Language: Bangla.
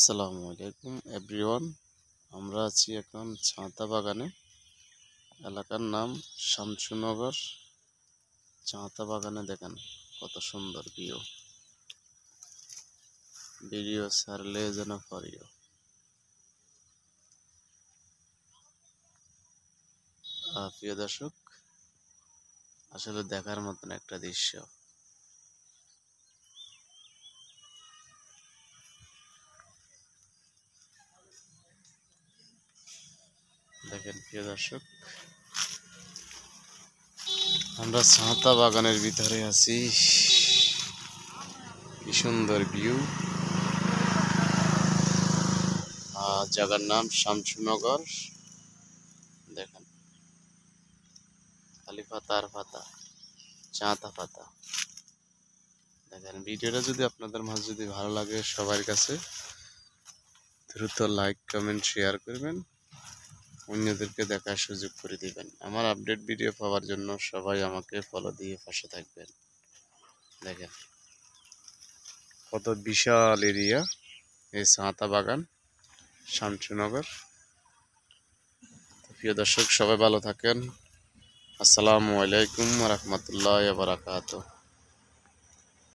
আসসালামু আলাইকুম এভরিওয়ান। আমরা আছি এখন চাঁতা বাগানে। এলাকার নাম শামসুনগর। চাঁতা বাগানে দেখেন কত সুন্দর ভিডিও ছাড়লে যেন ফরিও। প্রিয় দর্শক, আসলে দেখার মতন একটা দৃশ্য। দেখেন প্রিয় দর্শক, আমরা চাঁতা বাগানের ভিতরে আছি। কি সুন্দর ভিউ। জায়গার নাম শামসুনগর। দেখেন খালি পাতা আর পাতা, চাঁতা পাতা। দেখেন ভিডিওটা যদি আপনাদের মাঝে যদি ভালো লাগে, সবার কাছে দ্রুত লাইক কমেন্ট শেয়ার করবেন, অন্যদেরকে দেখার সুযোগ করে দিবেন। আমার আপডেট ভিডিও পাওয়ার জন্য সবাই আমাকে ফলো দিয়ে পাশে থাকবেন। দেখেন কত বিশাল এরিয়া এই চাঁতা বাগান শামসুনগর। প্রিয় দর্শক, সবাই ভালো থাকেন। আসসালামু আলাইকুম ওয়া রাহমাতুল্লাহি ওয়া বারাকাতুহু।